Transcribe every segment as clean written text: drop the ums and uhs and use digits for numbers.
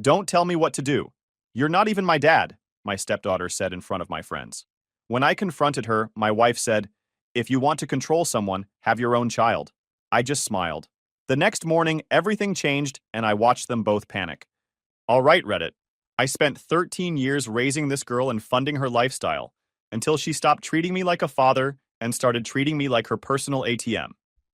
Don't tell me what to do. You're not even my dad, my stepdaughter said in front of my friends. When I confronted her, my wife said, if you want to control someone, have your own child. I just smiled. The next morning, everything changed, and I watched them both panic. All right, Reddit. I spent 13 years raising this girl and funding her lifestyle, until she stopped treating me like a father and started treating me like her personal ATM.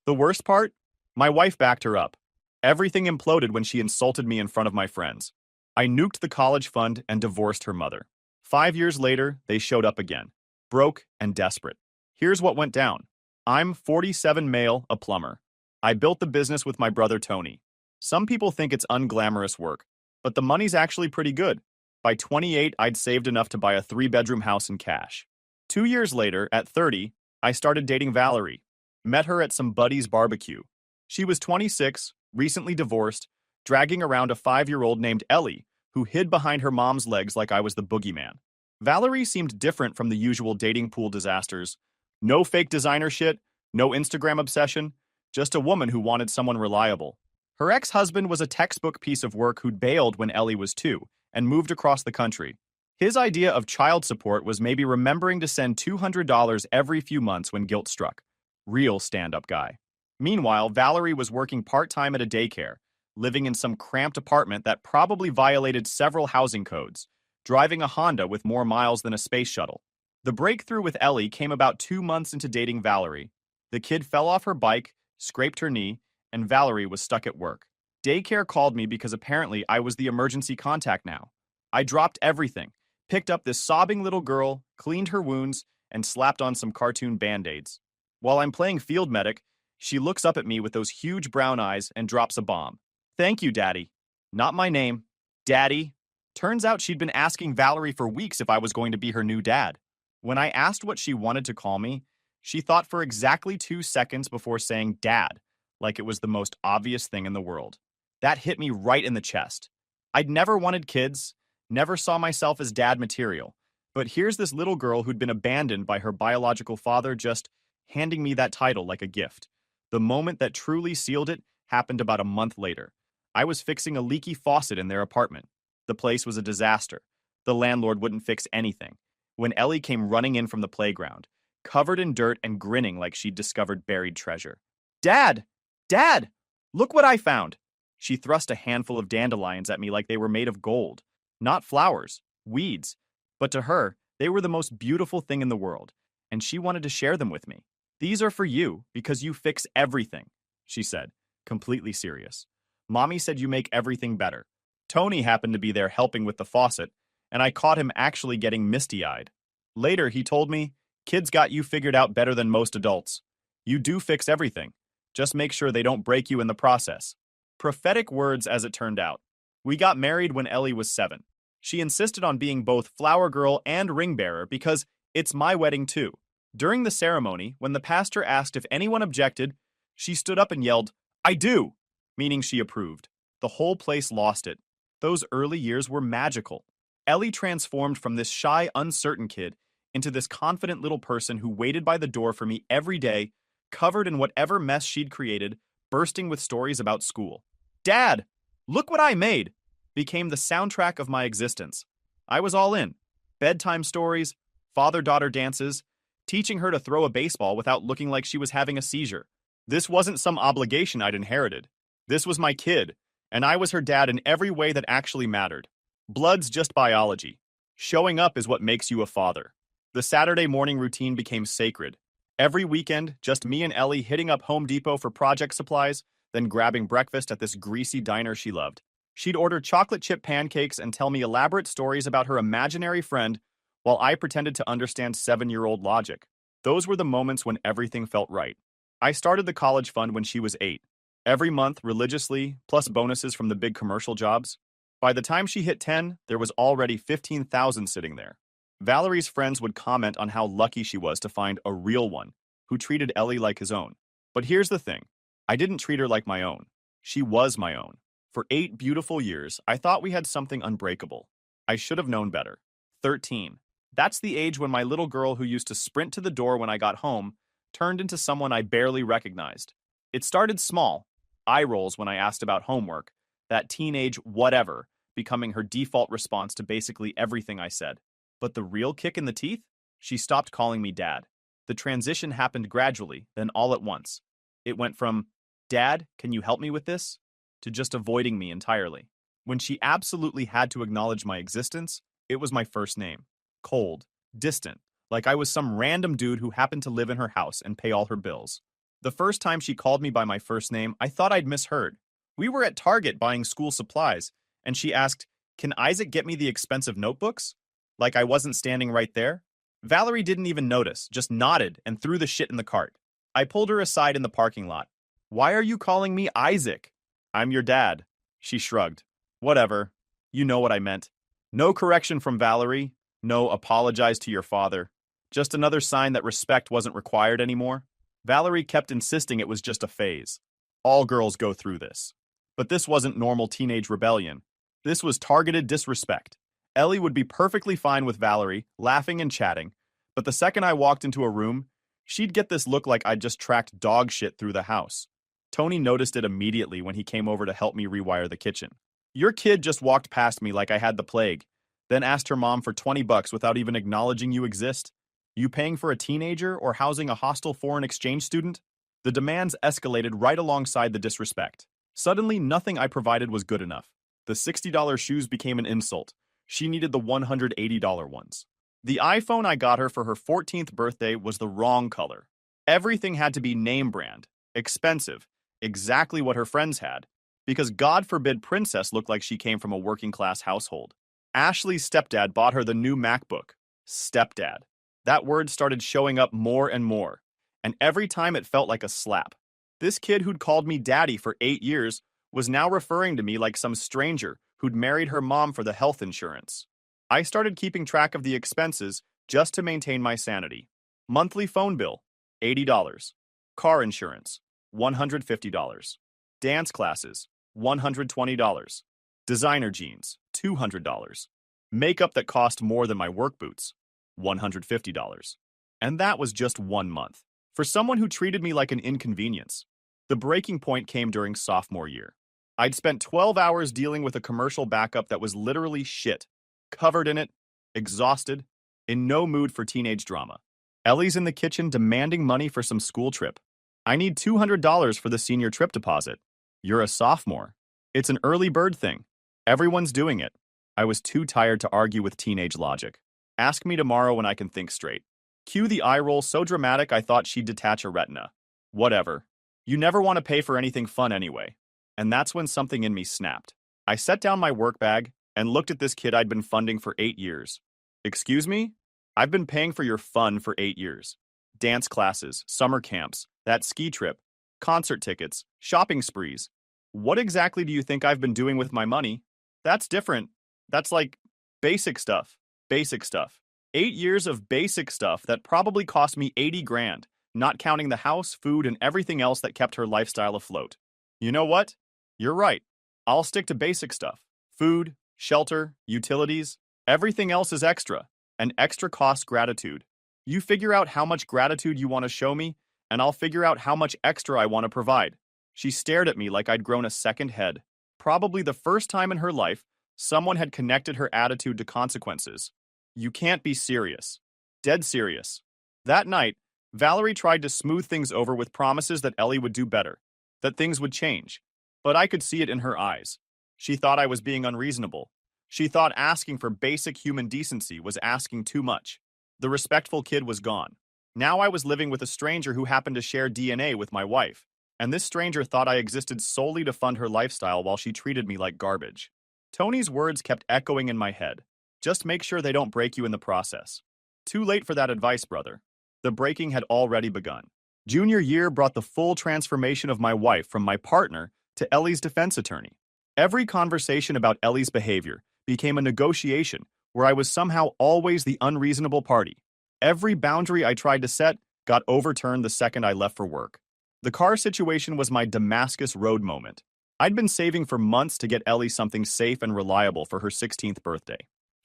The worst part? My wife backed her up. Everything imploded when she insulted me in front of my friends. I nuked the college fund and divorced her mother. 5 years later, they showed up again, broke and desperate. Here's what went down. I'm 47 male, a plumber. I built the business with my brother Tony. Some people think it's unglamorous work, but the money's actually pretty good. By 28, I'd saved enough to buy a 3-bedroom house in cash. 2 years later, at 30, I started dating Valerie. Met her at some buddy's barbecue. She was 26, recently divorced, dragging around a 5-year-old named Ellie, who hid behind her mom's legs like I was the boogeyman. Valerie seemed different from the usual dating pool disasters. No fake designer shit, no Instagram obsession, just a woman who wanted someone reliable. Her ex-husband was a textbook piece of work who'd bailed when Ellie was 2 and moved across the country. His idea of child support was maybe remembering to send $200 every few months when guilt struck. Real stand-up guy. Meanwhile, Valerie was working part-time at a daycare, living in some cramped apartment that probably violated several housing codes, driving a Honda with more miles than a space shuttle. The breakthrough with Ellie came about 2 months into dating Valerie. The kid fell off her bike, scraped her knee, and Valerie was stuck at work. Daycare called me because apparently I was the emergency contact now. I dropped everything, picked up this sobbing little girl, cleaned her wounds, and slapped on some cartoon band-aids. While I'm playing field medic, she looks up at me with those huge brown eyes and drops a bomb. Thank you, Daddy. Not my name. Daddy. Turns out she'd been asking Valerie for weeks if I was going to be her new dad. When I asked what she wanted to call me, she thought for exactly 2 seconds before saying Dad, like it was the most obvious thing in the world. That hit me right in the chest. I'd never wanted kids, never saw myself as dad material, but here's this little girl who'd been abandoned by her biological father just handing me that title like a gift. The moment that truly sealed it happened about a month later. I was fixing a leaky faucet in their apartment. The place was a disaster. The landlord wouldn't fix anything. When Ellie came running in from the playground, covered in dirt and grinning like she'd discovered buried treasure. Dad! Dad! Look what I found! She thrust a handful of dandelions at me like they were made of gold. Not flowers, weeds. But to her, they were the most beautiful thing in the world, and she wanted to share them with me. These are for you because you fix everything, she said, completely serious. Mommy said you make everything better. Tony happened to be there helping with the faucet, and I caught him actually getting misty-eyed. Later, he told me, kids got you figured out better than most adults. You do fix everything. Just make sure they don't break you in the process. Prophetic words as it turned out. We got married when Ellie was 7. She insisted on being both flower girl and ring bearer because it's my wedding too. During the ceremony, when the pastor asked if anyone objected, she stood up and yelled, I do, meaning she approved. The whole place lost it. Those early years were magical. Ellie transformed from this shy, uncertain kid into this confident little person who waited by the door for me every day, covered in whatever mess she'd created, bursting with stories about school. Dad, look what I made! Became the soundtrack of my existence. I was all in. Bedtime stories, father-daughter dances, teaching her to throw a baseball without looking like she was having a seizure. This wasn't some obligation I'd inherited. This was my kid, and I was her dad in every way that actually mattered. Blood's just biology. Showing up is what makes you a father. The Saturday morning routine became sacred. Every weekend, just me and Ellie hitting up Home Depot for project supplies, then grabbing breakfast at this greasy diner she loved. She'd order chocolate chip pancakes and tell me elaborate stories about her imaginary friend while I pretended to understand 7-year-old logic. Those were the moments when everything felt right. I started the college fund when she was 8. Every month, religiously, plus bonuses from the big commercial jobs. By the time she hit 10, there was already $15,000 sitting there. Valerie's friends would comment on how lucky she was to find a real one who treated Ellie like his own. But here's the thing. I didn't treat her like my own. She was my own. For 8 beautiful years, I thought we had something unbreakable. I should have known better. 13. That's the age when my little girl who used to sprint to the door when I got home turned into someone I barely recognized. It started small. Eye rolls when I asked about homework. That teenage whatever becoming her default response to basically everything I said. But the real kick in the teeth? She stopped calling me Dad. The transition happened gradually, then all at once. It went from, Dad, can you help me with this? To just avoiding me entirely. When she absolutely had to acknowledge my existence, it was my first name. Cold, distant, like I was some random dude who happened to live in her house and pay all her bills. The first time she called me by my first name, I thought I'd misheard. We were at Target buying school supplies, and she asked, Can Isaac get me the expensive notebooks? Like I wasn't standing right there? Valerie didn't even notice, just nodded and threw the shit in the cart. I pulled her aside in the parking lot. Why are you calling me Isaac? I'm your dad. She shrugged. Whatever. You know what I meant. No correction from Valerie. No apologize to your father. Just another sign that respect wasn't required anymore. Valerie kept insisting it was just a phase. All girls go through this. But this wasn't normal teenage rebellion. This was targeted disrespect. Ellie would be perfectly fine with Valerie, laughing and chatting, but the second I walked into a room, she'd get this look like I'd just tracked dog shit through the house. Tony noticed it immediately when he came over to help me rewire the kitchen. Your kid just walked past me like I had the plague, then asked her mom for $20 without even acknowledging you exist. You paying for a teenager or housing a hostile foreign exchange student? The demands escalated right alongside the disrespect. Suddenly, nothing I provided was good enough. The $60 shoes became an insult. She needed the $180 ones. The iPhone I got her for her 14th birthday was the wrong color. Everything had to be name brand, expensive, exactly what her friends had, because God forbid Princess looked like she came from a working-class household. Ashley's stepdad bought her the new MacBook. Stepdad. That word started showing up more and more, and every time it felt like a slap. This kid who'd called me daddy for 8 years was now referring to me like some stranger who'd married her mom for the health insurance. I started keeping track of the expenses just to maintain my sanity. Monthly phone bill, $80. Car insurance, $150. Dance classes, $120. Designer jeans, $200. Makeup that cost more than my work boots, $150. And that was just 1 month. For someone who treated me like an inconvenience. The breaking point came during sophomore year. I'd spent 12 hours dealing with a commercial backup that was literally shit. Covered in it, exhausted, in no mood for teenage drama. Ellie's in the kitchen demanding money for some school trip. I need $200 for the senior trip deposit. You're a sophomore. It's an early bird thing. Everyone's doing it. I was too tired to argue with teenage logic. Ask me tomorrow when I can think straight. Cue the eye roll so dramatic I thought she'd detach a retina. Whatever. You never want to pay for anything fun anyway. And that's when something in me snapped. I set down my work bag and looked at this kid I'd been funding for 8 years. Excuse me? I've been paying for your fun for 8 years. Dance classes, summer camps, that ski trip, concert tickets, shopping sprees. What exactly do you think I've been doing with my money? That's different. That's like basic stuff. Basic stuff. 8 years of basic stuff that probably cost me 80 grand, not counting the house, food, and everything else that kept her lifestyle afloat. You know what? You're right. I'll stick to basic stuff. Food, shelter, utilities, everything else is extra. And extra costs gratitude. You figure out how much gratitude you want to show me, and I'll figure out how much extra I want to provide. She stared at me like I'd grown a second head. Probably the first time in her life, someone had connected her attitude to consequences. You can't be serious. Dead serious. That night, Valerie tried to smooth things over with promises that Ellie would do better, that things would change. But I could see it in her eyes. She thought I was being unreasonable. She thought asking for basic human decency was asking too much. The respectful kid was gone. Now I was living with a stranger who happened to share DNA with my wife, and this stranger thought I existed solely to fund her lifestyle while she treated me like garbage. Tony's words kept echoing in my head. Just make sure they don't break you in the process. Too late for that advice, brother. The breaking had already begun. Junior year brought the full transformation of my wife from my partner to Ellie's defense attorney. Every conversation about Ellie's behavior became a negotiation where I was somehow always the unreasonable party. Every boundary I tried to set got overturned the second I left for work. The car situation was my Damascus Road moment. I'd been saving for months to get Ellie something safe and reliable for her 16th birthday.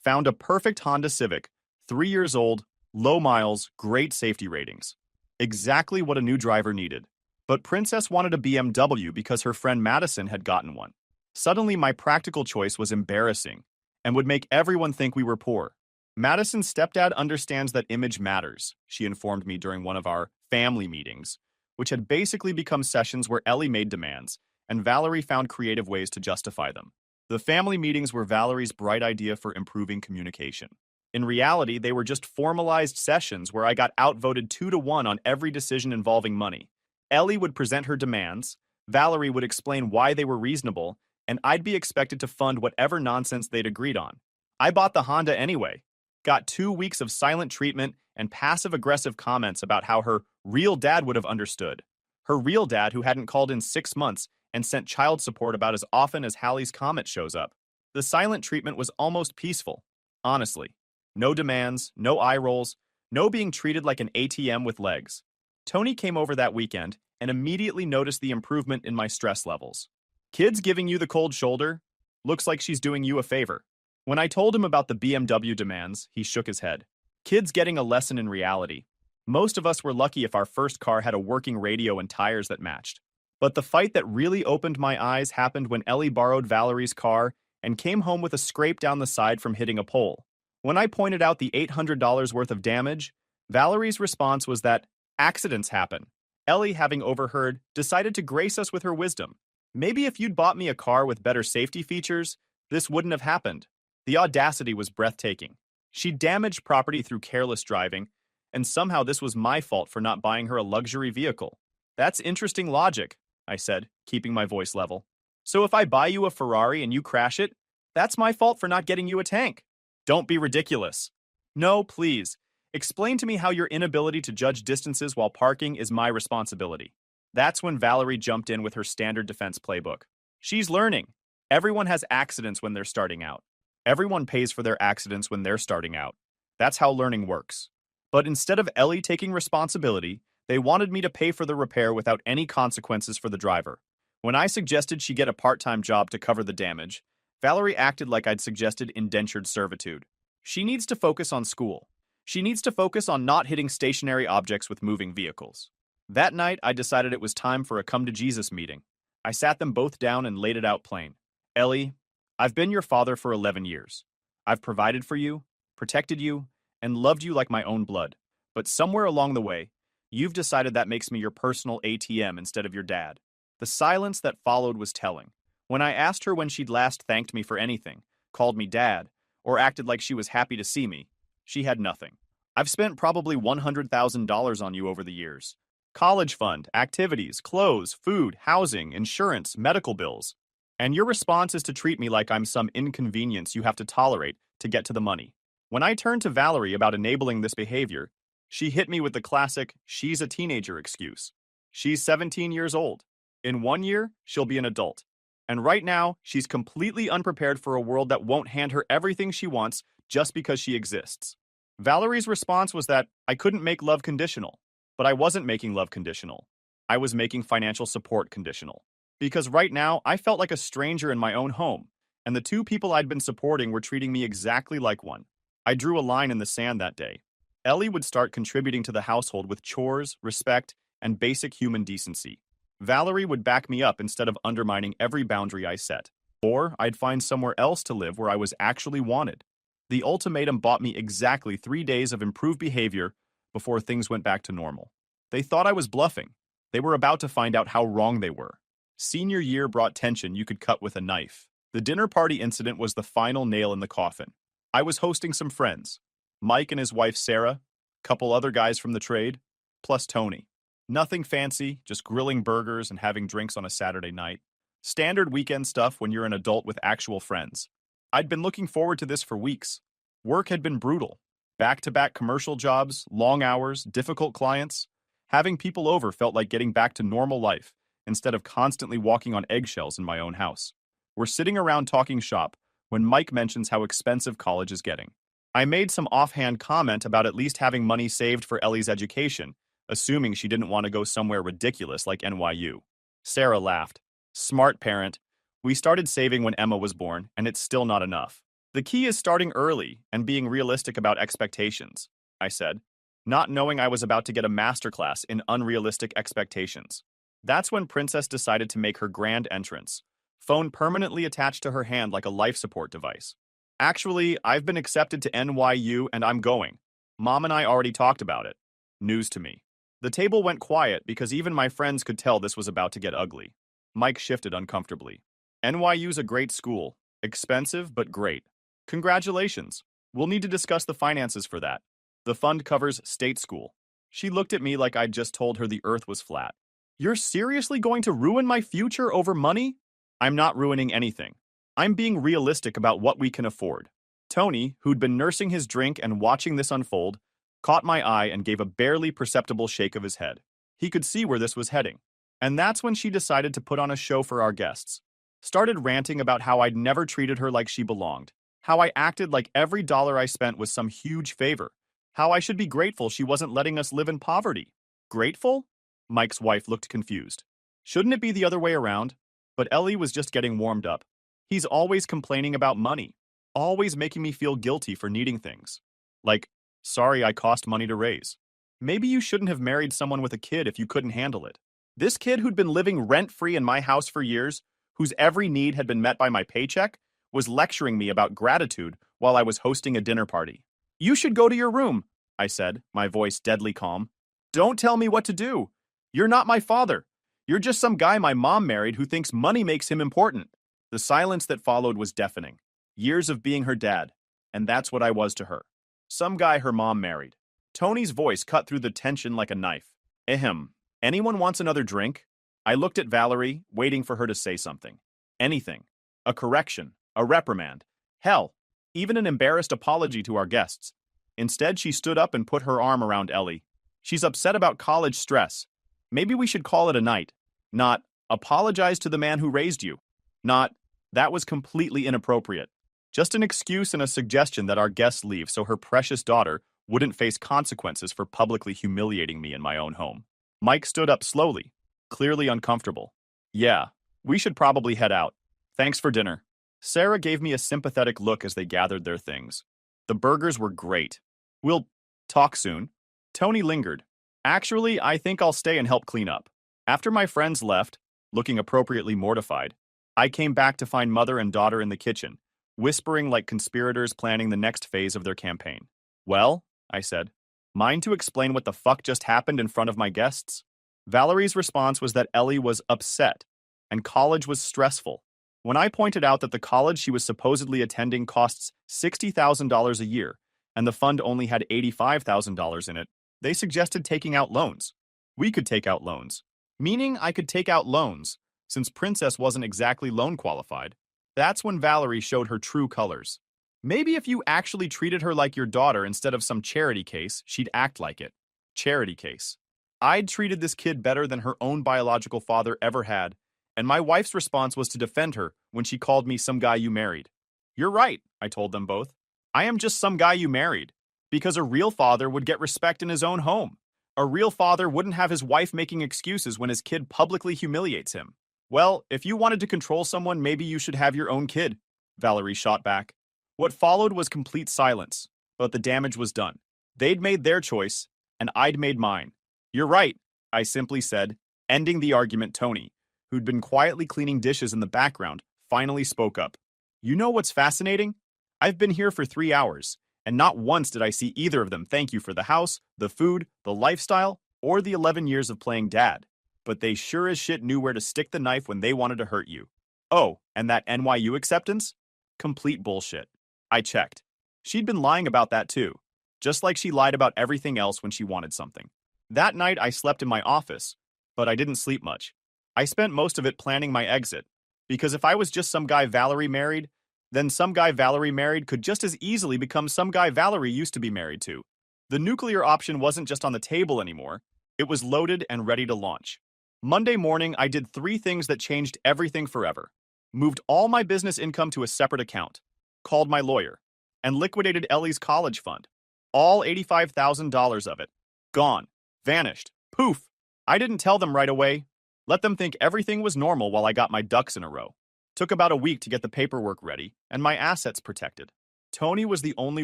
Found a perfect Honda Civic, 3 years old, low miles, great safety ratings. Exactly what a new driver needed. But Princess wanted a BMW because her friend Madison had gotten one. Suddenly, my practical choice was embarrassing and would make everyone think we were poor. Madison's stepdad understands that image matters, she informed me during one of our family meetings, which had basically become sessions where Ellie made demands, and Valerie found creative ways to justify them. The family meetings were Valerie's bright idea for improving communication. In reality, they were just formalized sessions where I got outvoted 2-1 on every decision involving money. Ellie would present her demands, Valerie would explain why they were reasonable, and I'd be expected to fund whatever nonsense they'd agreed on. I bought the Honda anyway, got 2 weeks of silent treatment and passive-aggressive comments about how her real dad would have understood. Her real dad who hadn't called in 6 months and sent child support about as often as Halley's Comet shows up. The silent treatment was almost peaceful, honestly. No demands, no eye rolls, no being treated like an ATM with legs. Tony came over that weekend and immediately noticed the improvement in my stress levels. Kids giving you the cold shoulder? Looks like she's doing you a favor. When I told him about the BMW demands, he shook his head. Kids getting a lesson in reality. Most of us were lucky if our first car had a working radio and tires that matched. But the fight that really opened my eyes happened when Ellie borrowed Valerie's car and came home with a scrape down the side from hitting a pole. When I pointed out the $800 worth of damage, Valerie's response was that accidents happen. Ellie, having overheard, decided to grace us with her wisdom. Maybe if you'd bought me a car with better safety features, this wouldn't have happened. The audacity was breathtaking. She damaged property through careless driving, and somehow this was my fault for not buying her a luxury vehicle. That's interesting logic, I said, keeping my voice level. So if I buy you a Ferrari and you crash it, that's my fault for not getting you a tank. Don't be ridiculous. No, please. Explain to me how your inability to judge distances while parking is my responsibility. That's when Valerie jumped in with her standard defense playbook. She's learning. Everyone has accidents when they're starting out. Everyone pays for their accidents when they're starting out. That's how learning works. But instead of Ellie taking responsibility, they wanted me to pay for the repair without any consequences for the driver. When I suggested she get a part-time job to cover the damage, Valerie acted like I'd suggested indentured servitude. She needs to focus on school. She needs to focus on not hitting stationary objects with moving vehicles. That night, I decided it was time for a come-to-Jesus meeting. I sat them both down and laid it out plain. Ellie, I've been your father for 11 years. I've provided for you, protected you, and loved you like my own blood. But somewhere along the way, you've decided that makes me your personal ATM instead of your dad. The silence that followed was telling. When I asked her when she'd last thanked me for anything, called me dad, or acted like she was happy to see me, she had nothing. I've spent probably $100,000 on you over the years. College fund, activities, clothes, food, housing, insurance, medical bills. And your response is to treat me like I'm some inconvenience you have to tolerate to get to the money. When I turned to Valerie about enabling this behavior, she hit me with the classic, she's a teenager excuse. She's 17 years old. In 1 year, she'll be an adult. And right now, she's completely unprepared for a world that won't hand her everything she wants just because she exists. Valerie's response was that I couldn't make love conditional. But I wasn't making love conditional. I was making financial support conditional. Because right now, I felt like a stranger in my own home, and the 2 people I'd been supporting were treating me exactly like one. I drew a line in the sand that day. Ellie would start contributing to the household with chores, respect, and basic human decency. Valerie would back me up instead of undermining every boundary I set. Or I'd find somewhere else to live where I was actually wanted. The ultimatum bought me exactly 3 days of improved behavior before things went back to normal. They thought I was bluffing. They were about to find out how wrong they were. Senior year brought tension you could cut with a knife. The dinner party incident was the final nail in the coffin. I was hosting some friends. Mike and his wife Sarah, couple other guys from the trade, plus Tony. Nothing fancy, just grilling burgers and having drinks on a Saturday night. Standard weekend stuff when you're an adult with actual friends. I'd been looking forward to this for weeks. Work had been brutal. Back-to-back commercial jobs, long hours, difficult clients. Having people over felt like getting back to normal life instead of constantly walking on eggshells in my own house. We're sitting around talking shop when Mike mentions how expensive college is getting. I made some offhand comment about at least having money saved for Ellie's education, assuming she didn't want to go somewhere ridiculous like NYU. Sarah laughed. Smart parent. We started saving when Emma was born, and it's still not enough. The key is starting early and being realistic about expectations, I said, not knowing I was about to get a masterclass in unrealistic expectations. That's when Princess decided to make her grand entrance, phone permanently attached to her hand like a life support device. Actually, I've been accepted to NYU and I'm going. Mom and I already talked about it. News to me. The table went quiet because even my friends could tell this was about to get ugly. Mike shifted uncomfortably. NYU's a great school. Expensive, but great. Congratulations. We'll need to discuss the finances for that. The fund covers state school. She looked at me like I'd just told her the earth was flat. You're seriously going to ruin my future over money? I'm not ruining anything. I'm being realistic about what we can afford. Tony, who'd been nursing his drink and watching this unfold, caught my eye and gave a barely perceptible shake of his head. He could see where this was heading. And that's when she decided to put on a show for our guests. Started ranting about how I'd never treated her like she belonged, how I acted like every dollar I spent was some huge favor, how I should be grateful she wasn't letting us live in poverty. Grateful? Mike's wife looked confused. Shouldn't it be the other way around? But Ellie was just getting warmed up. He's always complaining about money, always making me feel guilty for needing things. Like, sorry I cost money to raise. Maybe you shouldn't have married someone with a kid if you couldn't handle it. This kid who'd been living rent-free in my house for years, whose every need had been met by my paycheck, was lecturing me about gratitude while I was hosting a dinner party. You should go to your room, I said, my voice deadly calm. Don't tell me what to do. You're not my father. You're just some guy my mom married who thinks money makes him important. The silence that followed was deafening. Years of being her dad, and that's what I was to her. Some guy her mom married. Tony's voice cut through the tension like a knife. Ahem. Anyone wants another drink? I looked at Valerie, waiting for her to say something. Anything. A correction. A reprimand. Hell, even an embarrassed apology to our guests. Instead, she stood up and put her arm around Ellie. She's upset about college stress. Maybe we should call it a night. Not, apologize to the man who raised you. Not, that was completely inappropriate. Just an excuse and a suggestion that our guests leave so her precious daughter wouldn't face consequences for publicly humiliating me in my own home. Mike stood up slowly, clearly uncomfortable. Yeah, we should probably head out. Thanks for dinner. Sarah gave me a sympathetic look as they gathered their things. The burgers were great. We'll talk soon. Tony lingered. Actually, I think I'll stay and help clean up. After my friends left, looking appropriately mortified, I came back to find mother and daughter in the kitchen, whispering like conspirators planning the next phase of their campaign. Well, I said, mind to explain what the fuck just happened in front of my guests? Valerie's response was that Ellie was upset, and college was stressful. When I pointed out that the college she was supposedly attending costs $60,000 a year, and the fund only had $85,000 in it, they suggested taking out loans. We could take out loans. Meaning I could take out loans, since Princess wasn't exactly loan qualified. That's when Valerie showed her true colors. Maybe if you actually treated her like your daughter instead of some charity case, she'd act like it. Charity case. I'd treated this kid better than her own biological father ever had, and my wife's response was to defend her when she called me some guy you married. You're right, I told them both. I am just some guy you married, because a real father would get respect in his own home. A real father wouldn't have his wife making excuses when his kid publicly humiliates him. Well, if you wanted to control someone, maybe you should have your own kid, Valerie shot back. What followed was complete silence, but the damage was done. They'd made their choice, and I'd made mine. You're right, I simply said, ending the argument. Tony, who'd been quietly cleaning dishes in the background, finally spoke up. You know what's fascinating? I've been here for 3 hours, and not once did I see either of them thank you for the house, the food, the lifestyle, or the 11 years of playing dad. But they sure as shit knew where to stick the knife when they wanted to hurt you. Oh, and that NYU acceptance? Complete bullshit. I checked. She'd been lying about that too, just like she lied about everything else when she wanted something. That night I slept in my office, but I didn't sleep much. I spent most of it planning my exit, because if I was just some guy Valerie married, then some guy Valerie married could just as easily become some guy Valerie used to be married to. The nuclear option wasn't just on the table anymore, it was loaded and ready to launch. Monday morning, I did 3 things that changed everything forever. Moved all my business income to a separate account, called my lawyer, and liquidated Ellie's college fund. All $85,000 of it. Gone. Vanished. Poof. I didn't tell them right away. Let them think everything was normal while I got my ducks in a row. Took about a week to get the paperwork ready and my assets protected. Tony was the only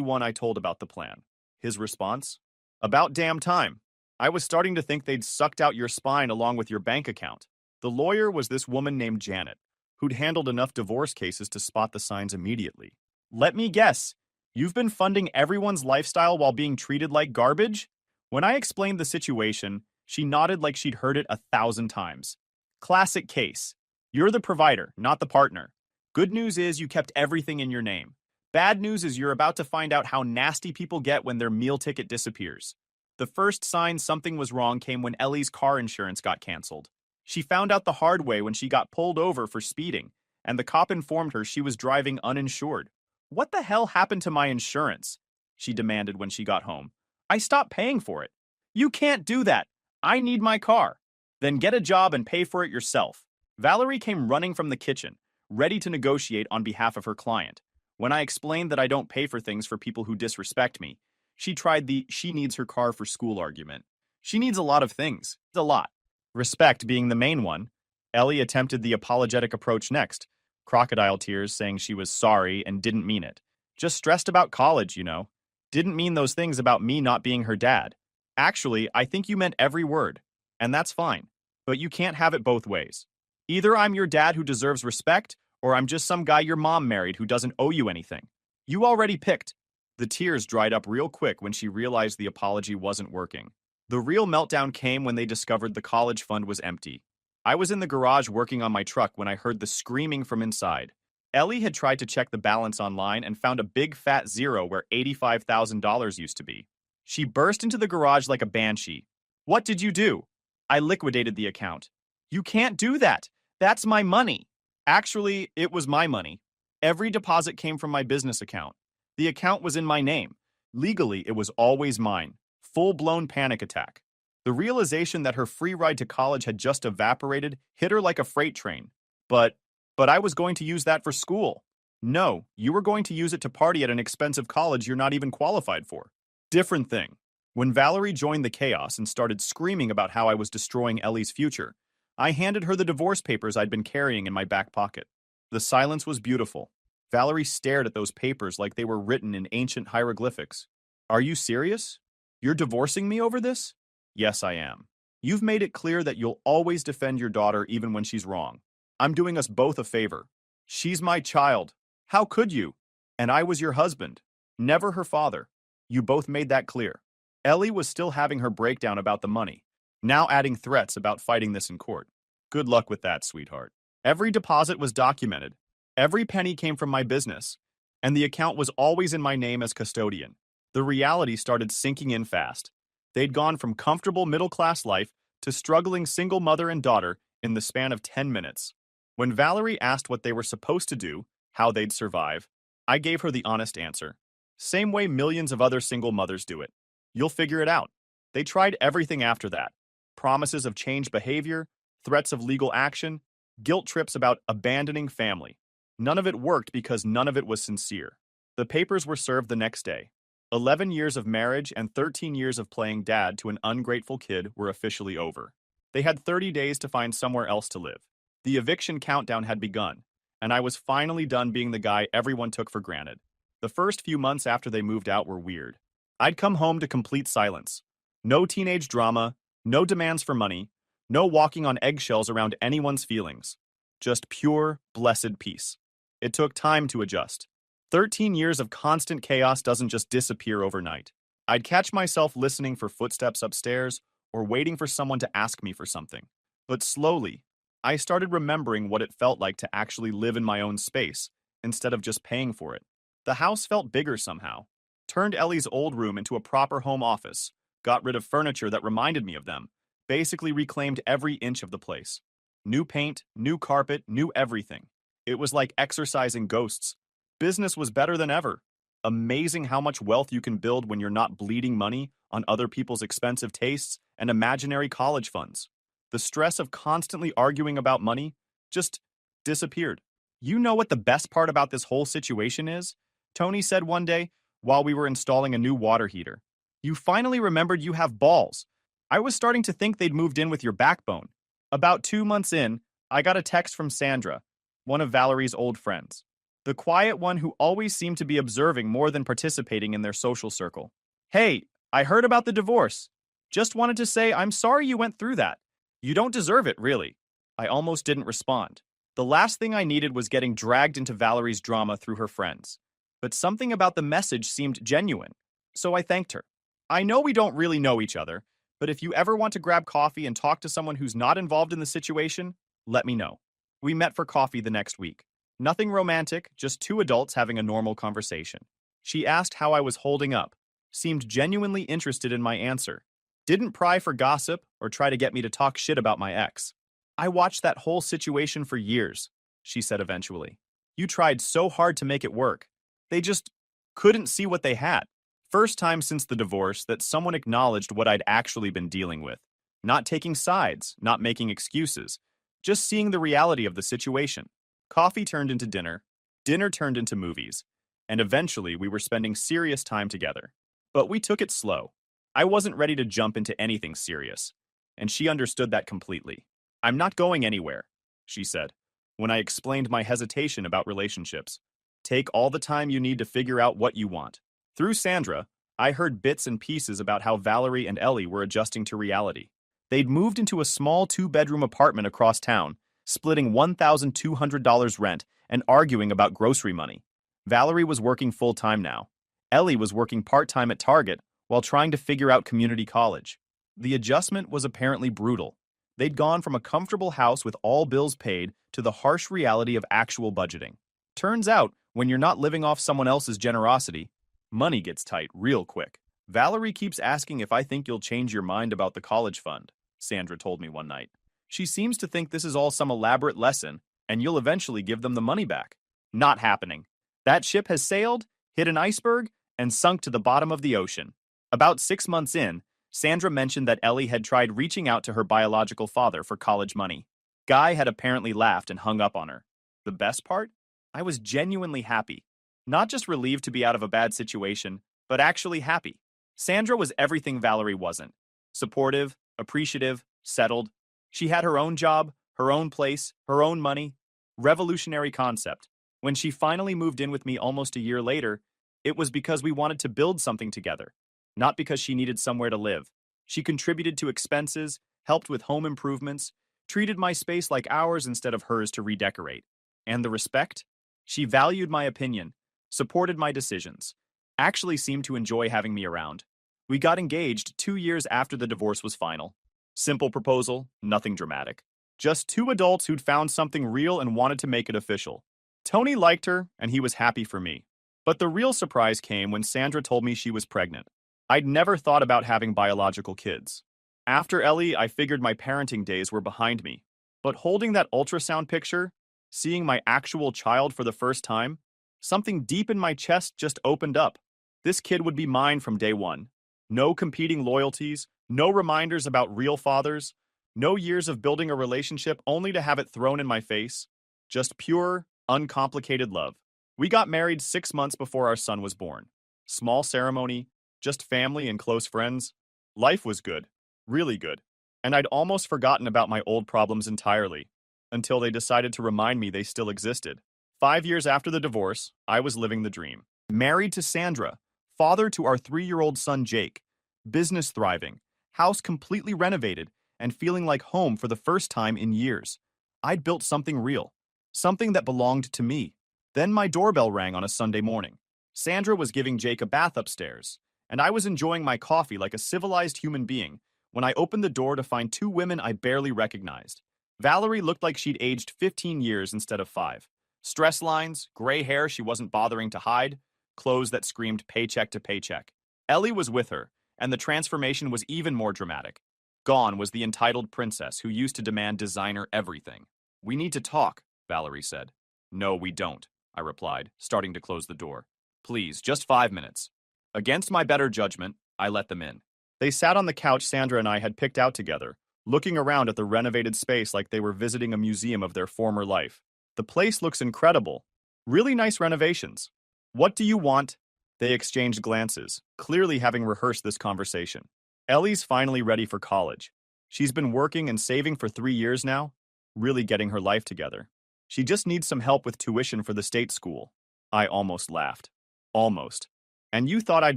one I told about the plan. His response? About damn time. I was starting to think they'd sucked out your spine along with your bank account. The lawyer was this woman named Janet, who'd handled enough divorce cases to spot the signs immediately. Let me guess, you've been funding everyone's lifestyle while being treated like garbage? When I explained the situation, she nodded like she'd heard it 1,000 times. Classic case. You're the provider, not the partner. Good news is you kept everything in your name. Bad news is you're about to find out how nasty people get when their meal ticket disappears. The first sign something was wrong came when Ellie's car insurance got canceled. She found out the hard way when she got pulled over for speeding, and the cop informed her she was driving uninsured. What the hell happened to my insurance? She demanded when she got home. I stopped paying for it. You can't do that. I need my car. Then get a job and pay for it yourself. Valerie came running from the kitchen, ready to negotiate on behalf of her client. When I explained that I don't pay for things for people who disrespect me, she tried the she needs her car for school argument. She needs a lot of things. A lot. Respect being the main one. Ellie attempted the apologetic approach next, crocodile tears saying she was sorry and didn't mean it. Just stressed about college, you know. Didn't mean those things about me not being her dad. Actually, I think you meant every word. And that's fine. But you can't have it both ways. Either I'm your dad who deserves respect, or I'm just some guy your mom married who doesn't owe you anything. You already picked. The tears dried up real quick when she realized the apology wasn't working. The real meltdown came when they discovered the college fund was empty. I was in the garage working on my truck when I heard the screaming from inside. Ellie had tried to check the balance online and found a big fat zero where $85,000 used to be. She burst into the garage like a banshee. What did you do? I liquidated the account. You can't do that. That's my money. Actually, it was my money. Every deposit came from my business account. The account was in my name. Legally, it was always mine. Full-blown panic attack. The realization that her free ride to college had just evaporated hit her like a freight train. But I was going to use that for school. No, you were going to use it to party at an expensive college you're not even qualified for. Different thing. When Valerie joined the chaos and started screaming about how I was destroying Ellie's future, I handed her the divorce papers I'd been carrying in my back pocket. The silence was beautiful. Valerie stared at those papers like they were written in ancient hieroglyphics. Are you serious? You're divorcing me over this? Yes, I am. You've made it clear that you'll always defend your daughter even when she's wrong. I'm doing us both a favor. She's my child. How could you? And I was your husband, never her father. You both made that clear. Ellie was still having her breakdown about the money, now adding threats about fighting this in court. Good luck with that, sweetheart. Every deposit was documented. Every penny came from my business, and the account was always in my name as custodian. The reality started sinking in fast. They'd gone from comfortable middle-class life to struggling single mother and daughter in the span of 10 minutes. When Valerie asked what they were supposed to do, how they'd survive, I gave her the honest answer. Same way millions of other single mothers do it. You'll figure it out. They tried everything after that. Promises of changed behavior, threats of legal action, guilt trips about abandoning family. None of it worked because none of it was sincere. The papers were served the next day. 11 years of marriage and 13 years of playing dad to an ungrateful kid were officially over. They had 30 days to find somewhere else to live. The eviction countdown had begun, and I was finally done being the guy everyone took for granted. The first few months after they moved out were weird. I'd come home to complete silence. No teenage drama, no demands for money, no walking on eggshells around anyone's feelings. Just pure, blessed peace. It took time to adjust. 13 years of constant chaos doesn't just disappear overnight. I'd catch myself listening for footsteps upstairs or waiting for someone to ask me for something. But slowly, I started remembering what it felt like to actually live in my own space instead of just paying for it. The house felt bigger somehow. Turned Ellie's old room into a proper home office, got rid of furniture that reminded me of them, basically reclaimed every inch of the place. New paint, new carpet, new everything. It was like exorcising ghosts. Business was better than ever. Amazing how much wealth you can build when you're not bleeding money on other people's expensive tastes and imaginary college funds. The stress of constantly arguing about money just disappeared. You know what the best part about this whole situation is? Tony said one day while we were installing a new water heater. You finally remembered you have balls. I was starting to think they'd moved in with your backbone. About 2 months in, I got a text from Sandra, one of Valerie's old friends. The quiet one who always seemed to be observing more than participating in their social circle. Hey, I heard about the divorce. Just wanted to say I'm sorry you went through that. You don't deserve it, really. I almost didn't respond. The last thing I needed was getting dragged into Valerie's drama through her friends. But something about the message seemed genuine, so I thanked her. I know we don't really know each other, but if you ever want to grab coffee and talk to someone who's not involved in the situation, let me know. We met for coffee the next week. Nothing romantic, just two adults having a normal conversation. She asked how I was holding up, seemed genuinely interested in my answer. Didn't pry for gossip or try to get me to talk shit about my ex. I watched that whole situation for years, she said eventually. You tried so hard to make it work. They just couldn't see what they had. First time since the divorce that someone acknowledged what I'd actually been dealing with. Not taking sides, not making excuses, just seeing the reality of the situation. Coffee turned into dinner turned into movies, and eventually we were spending serious time together. But we took it slow. I wasn't ready to jump into anything serious, and she understood that completely. I'm not going anywhere, she said, when I explained my hesitation about relationships. Take all the time you need to figure out what you want. Through Sandra, I heard bits and pieces about how Valerie and Ellie were adjusting to reality. They'd moved into a small two-bedroom apartment across town, splitting $1,200 rent and arguing about grocery money. Valerie was working full-time now. Ellie was working part-time at Target while trying to figure out community college. The adjustment was apparently brutal. They'd gone from a comfortable house with all bills paid to the harsh reality of actual budgeting. Turns out, when you're not living off someone else's generosity, money gets tight real quick. Valerie keeps asking if I think you'll change your mind about the college fund, Sandra told me one night. She seems to think this is all some elaborate lesson, and you'll eventually give them the money back. Not happening. That ship has sailed, hit an iceberg, and sunk to the bottom of the ocean. About 6 months in, Sandra mentioned that Ellie had tried reaching out to her biological father for college money. Guy had apparently laughed and hung up on her. The best part? I was genuinely happy. Not just relieved to be out of a bad situation, but actually happy. Sandra was everything Valerie wasn't. Supportive, appreciative, settled. She had her own job, her own place, her own money. Revolutionary concept. When she finally moved in with me almost a year later, it was because we wanted to build something together, not because she needed somewhere to live. She contributed to expenses, helped with home improvements, treated my space like ours instead of hers to redecorate. And the respect? She valued my opinion, supported my decisions, actually seemed to enjoy having me around. We got engaged 2 years after the divorce was final. Simple proposal, nothing dramatic. Just two adults who'd found something real and wanted to make it official. Tony liked her, and he was happy for me. But the real surprise came when Sandra told me she was pregnant. I'd never thought about having biological kids. After Ellie, I figured my parenting days were behind me. But holding that ultrasound picture, seeing my actual child for the first time, something deep in my chest just opened up. This kid would be mine from day one. No competing loyalties, no reminders about real fathers, no years of building a relationship only to have it thrown in my face. Just pure, uncomplicated love. We got married 6 months before our son was born. Small ceremony, just family and close friends. Life was good, really good. And I'd almost forgotten about my old problems entirely, until they decided to remind me they still existed. 5 years after the divorce, I was living the dream. Married to Sandra, father to our 3-year-old son Jake, business thriving, house completely renovated, and feeling like home for the first time in years. I'd built something real, something that belonged to me. Then my doorbell rang on a Sunday morning. Sandra was giving Jake a bath upstairs, and I was enjoying my coffee like a civilized human being when I opened the door to find 2 women I barely recognized. Valerie looked like she'd aged 15 years instead of 5. Stress lines, gray hair she wasn't bothering to hide, clothes that screamed paycheck to paycheck. Ellie was with her, and the transformation was even more dramatic. Gone was the entitled princess who used to demand designer everything. We need to talk, Valerie said. No, we don't, I replied, starting to close the door. Please, just 5 minutes. Against my better judgment, I let them in. They sat on the couch Sandra and I had picked out together, looking around at the renovated space like they were visiting a museum of their former life. The place looks incredible. Really nice renovations. What do you want? They exchanged glances, clearly having rehearsed this conversation. Ellie's finally ready for college. She's been working and saving for 3 years now, really getting her life together. She just needs some help with tuition for the state school. I almost laughed. Almost. And you thought I'd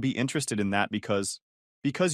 be interested in that because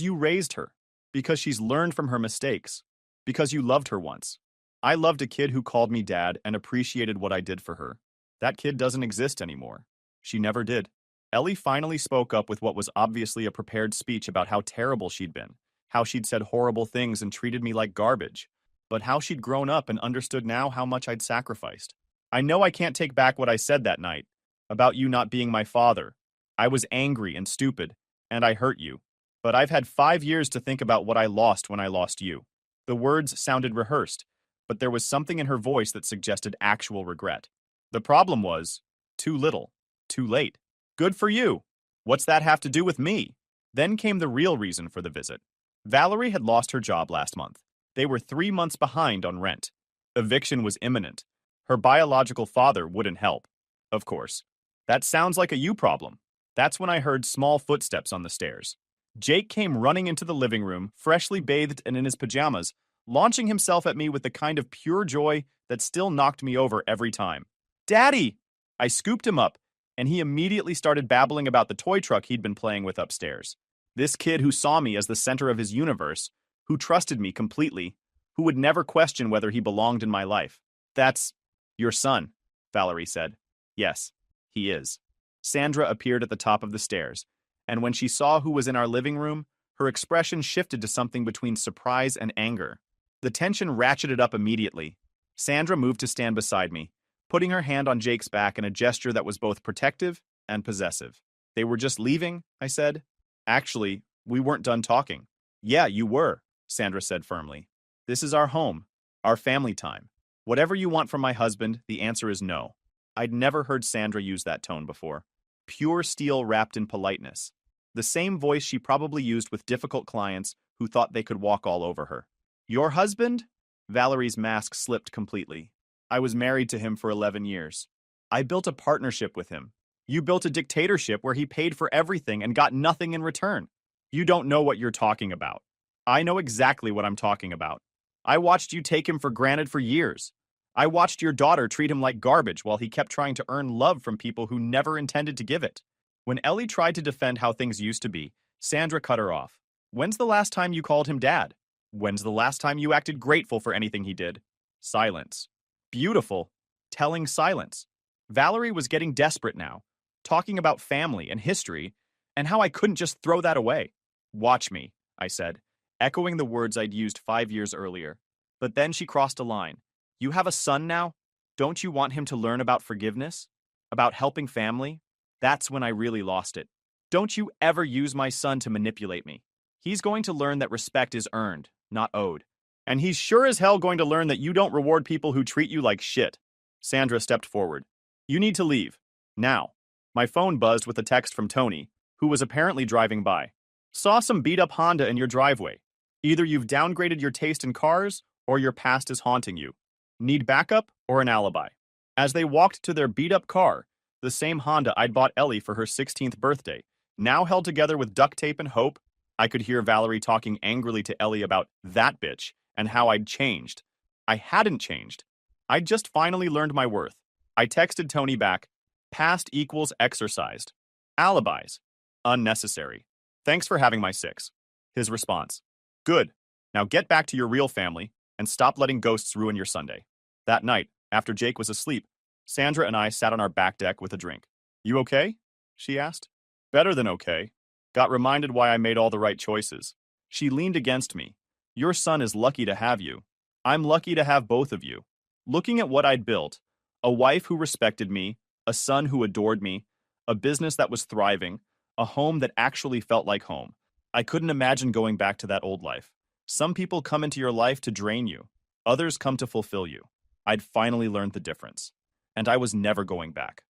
you raised her, because she's learned from her mistakes, because you loved her once. I loved a kid who called me dad and appreciated what I did for her. That kid doesn't exist anymore. She never did. Ellie finally spoke up with what was obviously a prepared speech about how terrible she'd been, how she'd said horrible things and treated me like garbage, but how she'd grown up and understood now how much I'd sacrificed. I know I can't take back what I said that night, about you not being my father. I was angry and stupid, and I hurt you. But I've had 5 years to think about what I lost when I lost you. The words sounded rehearsed, but there was something in her voice that suggested actual regret. The problem was, too little, too late. Good for you. What's that have to do with me? Then came the real reason for the visit. Valerie had lost her job last month. They were 3 months behind on rent. Eviction was imminent. Her biological father wouldn't help. Of course. That sounds like a you problem. That's when I heard small footsteps on the stairs. Jake came running into the living room, freshly bathed and in his pajamas, launching himself at me with the kind of pure joy that still knocked me over every time. "Daddy!" I scooped him up, and he immediately started babbling about the toy truck he'd been playing with upstairs. This kid who saw me as the center of his universe, who trusted me completely, who would never question whether he belonged in my life. "That's your son," Valerie said. "Yes, he is." Sandra appeared at the top of the stairs, and when she saw who was in our living room, her expression shifted to something between surprise and anger. The tension ratcheted up immediately. Sandra moved to stand beside me, putting her hand on Jake's back in a gesture that was both protective and possessive. "They were just leaving," I said. "Actually, we weren't done talking." "Yeah, you were," Sandra said firmly. "This is our home, our family time. Whatever you want from my husband, the answer is no." I'd never heard Sandra use that tone before. Pure steel wrapped in politeness. The same voice she probably used with difficult clients who thought they could walk all over her. "Your husband?" Valerie's mask slipped completely. "I was married to him for 11 years. I built a partnership with him. You built a dictatorship where he paid for everything and got nothing in return. You don't know what you're talking about." "I know exactly what I'm talking about. I watched you take him for granted for years. I watched your daughter treat him like garbage while he kept trying to earn love from people who never intended to give it." When Ellie tried to defend how things used to be, Sandra cut her off. "When's the last time you called him dad? When's the last time you acted grateful for anything he did?" Silence. Beautiful, telling silence. Valerie was getting desperate now, talking about family and history, and how I couldn't just throw that away. "Watch me," I said, echoing the words I'd used 5 years earlier. But then she crossed a line. "You have a son now? Don't you want him to learn about forgiveness? About helping family?" That's when I really lost it. "Don't you ever use my son to manipulate me. He's going to learn that respect is earned, not owed. And he's sure as hell going to learn that you don't reward people who treat you like shit." Sandra stepped forward. "You need to leave. Now." My phone buzzed with a text from Tony, who was apparently driving by. "Saw some beat-up Honda in your driveway. Either you've downgraded your taste in cars, or your past is haunting you. Need backup or an alibi?" As they walked to their beat-up car, the same Honda I'd bought Ellie for her 16th birthday, now held together with duct tape and hope, I could hear Valerie talking angrily to Ellie about that bitch and how I'd changed. I hadn't changed. I'd just finally learned my worth. I texted Tony back, "Past equals exercised. Alibis. Unnecessary. Thanks for having my six." His response: "Good. Now get back to your real family and stop letting ghosts ruin your Sunday." That night, after Jake was asleep, Sandra and I sat on our back deck with a drink. "You okay?" she asked. "Better than okay. Got reminded why I made all the right choices." She leaned against me. "Your son is lucky to have you. I'm lucky to have both of you." Looking at what I'd built, a wife who respected me, a son who adored me, a business that was thriving, a home that actually felt like home, I couldn't imagine going back to that old life. Some people come into your life to drain you. Others come to fulfill you. I'd finally learned the difference. And I was never going back.